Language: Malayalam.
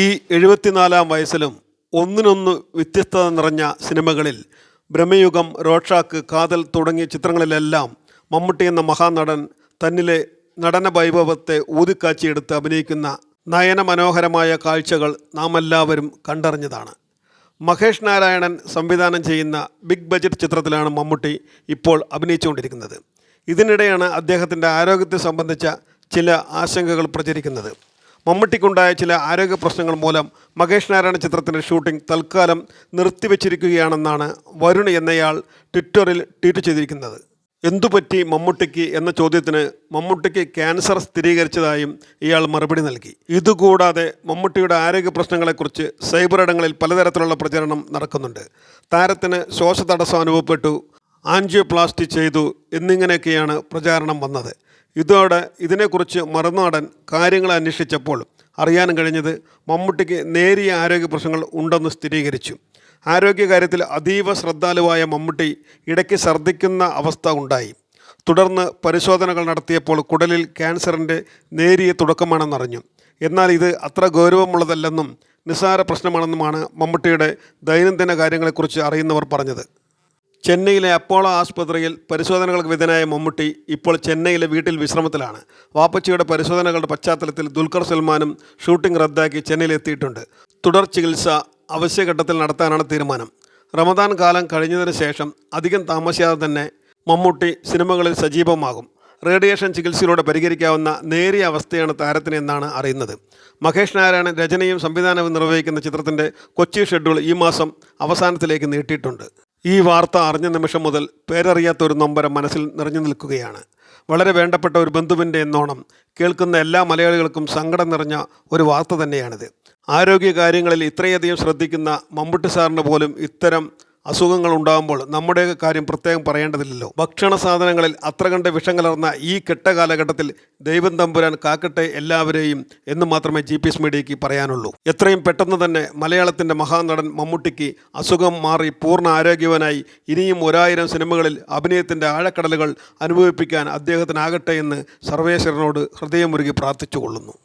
ഈ 74-ാം വയസ്സിലും ഒന്നിനൊന്ന് വ്യത്യസ്തത നിറഞ്ഞ സിനിമകളിൽ ബ്രഹ്മയുഗം, റോഷാക്ക്, കാതൽ തുടങ്ങിയ ചിത്രങ്ങളിലെല്ലാം മമ്മൂട്ടി എന്ന മഹാനടൻ തന്നിലെ നടന വൈഭവത്തെ ഊതിക്കാച്ചിയെടുത്ത് അഭിനയിക്കുന്ന നയനമനോഹരമായ കാഴ്ചകൾ നാം എല്ലാവരും കണ്ടറിഞ്ഞതാണ്. മഹേഷ് നാരായണൻ സംവിധാനം ചെയ്യുന്ന ബിഗ് ബജറ്റ് ചിത്രത്തിലാണ് മമ്മൂട്ടി ഇപ്പോൾ അഭിനയിച്ചുകൊണ്ടിരിക്കുന്നത്. ഇതിനിടെയാണ് അദ്ദേഹത്തിൻ്റെ ആരോഗ്യത്തെ സംബന്ധിച്ച ചില ആശങ്കകൾ പ്രചരിക്കുന്നത്. മമ്മൂട്ടിക്കുണ്ടായ ചില ആരോഗ്യ പ്രശ്നങ്ങൾ മൂലം മഹേഷ് നാരായണൻ ചിത്രത്തിൻ്റെ ഷൂട്ടിംഗ് തൽക്കാലം നിർത്തിവെച്ചിരിക്കുകയാണെന്നാണ് വരുൺ എന്നയാൾ ട്വിറ്ററിൽ ട്വീറ്റ് ചെയ്തിരിക്കുന്നത്. എന്തുപറ്റി മമ്മൂട്ടിക്ക് എന്ന ചോദ്യത്തിന് മമ്മൂട്ടിക്ക് ക്യാൻസർ സ്ഥിരീകരിച്ചതായും ഇയാൾ മറുപടി നൽകി. ഇതുകൂടാതെ മമ്മൂട്ടിയുടെ ആരോഗ്യ പ്രശ്നങ്ങളെക്കുറിച്ച് സൈബറിടങ്ങളിൽ പലതരത്തിലുള്ള പ്രചരണം നടക്കുന്നുണ്ട്. താരത്തിന് ശ്വാസതടസ്സം അനുഭവപ്പെട്ടു, ആൻജിയോപ്ലാസ്റ്റി ചെയ്തു എന്നിങ്ങനെയൊക്കെയാണ് പ്രചാരണം വന്നത്. ഇതോടെ ഇതിനെക്കുറിച്ച് മറുനാടൻ കാര്യങ്ങൾ അന്വേഷിച്ചപ്പോൾ അറിയാൻ കഴിഞ്ഞത് മമ്മൂട്ടിക്ക് നേരിയ ആരോഗ്യ പ്രശ്നങ്ങൾ ഉണ്ടെന്ന് സ്ഥിരീകരിച്ചു. ആരോഗ്യകാര്യത്തിൽ അതീവ ശ്രദ്ധാലുവായ മമ്മൂട്ടി ഇടയ്ക്ക് ഛർദ്ദിക്കുന്ന അവസ്ഥ ഉണ്ടായി. തുടർന്ന് പരിശോധനകൾ നടത്തിയപ്പോൾ കുടലിൽ ക്യാൻസറിൻ്റെ നേരിയ തുടക്കമാണെന്നറിഞ്ഞു. എന്നാൽ ഇത് അത്ര ഗൗരവമുള്ളതല്ലെന്നും നിസ്സാര പ്രശ്നമാണെന്നുമാണ് മമ്മൂട്ടിയുടെ ദൈനംദിന കാര്യങ്ങളെക്കുറിച്ച് അറിയുന്നവർ പറഞ്ഞത്. ചെന്നൈയിലെ അപ്പോളോ ആസ്പത്രിയിൽ പരിശോധനകൾക്ക് വിധേയനായ മമ്മൂട്ടി ഇപ്പോൾ ചെന്നൈയിലെ വീട്ടിൽ വിശ്രമത്തിലാണ്. വാപ്പച്ചിയുടെ പരിശോധനകളുടെ പശ്ചാത്തലത്തിൽ ദുൽഖർ സൽമാനും ഷൂട്ടിംഗ് റദ്ദാക്കി ചെന്നൈയിലെത്തിയിട്ടുണ്ട്. തുടർ ചികിത്സ അവശ്യഘട്ടത്തിൽ നടത്താനാണ് തീരുമാനം. റമദാൻ കാലം കഴിഞ്ഞതിന് ശേഷം അധികം താമസിയാതെ തന്നെ മമ്മൂട്ടി സിനിമകളിൽ സജീവമാകും. റേഡിയേഷൻ ചികിത്സയിലൂടെ പരിഹരിക്കാവുന്ന നേരിയ അവസ്ഥയാണ് താരത്തിന് എന്നാണ് അറിയുന്നത്. മഹേഷ് നാരായണൻ രചനയും സംവിധാനവും നിർവഹിക്കുന്ന ചിത്രത്തിൻ്റെ കൊച്ചി ഷെഡ്യൂൾ ഈ മാസം അവസാനത്തിലേക്ക് നീട്ടിയിട്ടുണ്ട്. ഈ വാർത്ത അറിഞ്ഞ നിമിഷം മുതൽ പേരറിയാത്ത ഒരു നൊമ്പരം മനസ്സിൽ നിറഞ്ഞു നിൽക്കുകയാണ്. വളരെ വേണ്ടപ്പെട്ട ഒരു ബന്ധുവിൻ്റെ എന്നോണം കേൾക്കുന്ന എല്ലാ മലയാളികൾക്കും സങ്കടം നിറഞ്ഞ ഒരു വാർത്ത തന്നെയാണിത്. ആരോഗ്യകാര്യങ്ങളിൽ ഇത്രയധികം ശ്രദ്ധിക്കുന്ന മമ്മൂട്ടി സാറിന് പോലും ഇത്തരം അസുഖങ്ങൾ ഉണ്ടാകുമ്പോൾ നമ്മുടെ കാര്യം പ്രത്യേകം പറയേണ്ടതില്ലല്ലോ. ഭക്ഷണ സാധനങ്ങളിൽ അത്ര കണ്ട് വിഷം കലർന്ന ഈ കെട്ട കാലഘട്ടത്തിൽ ദൈവം തമ്പുരാൻ കാക്കട്ടെ എല്ലാവരെയും എന്ന് മാത്രമേ GPS മീഡിയയ്ക്ക് പറയാനുള്ളൂ. എത്രയും പെട്ടെന്ന് തന്നെ മലയാളത്തിൻ്റെ മഹാനടൻ മമ്മൂട്ടിക്ക് അസുഖം മാറി പൂർണ്ണ ആരോഗ്യവാനായി ഇനിയും 1000 സിനിമകളിൽ അഭിനയത്തിൻ്റെ ആഴക്കടലുകൾ അനുഭവിപ്പിക്കാൻ അദ്ദേഹത്തിനാകട്ടെ എന്ന് സർവേശ്വരനോട് ഹൃദയമുരുകി പ്രാർത്ഥിച്ചുകൊള്ളുന്നു.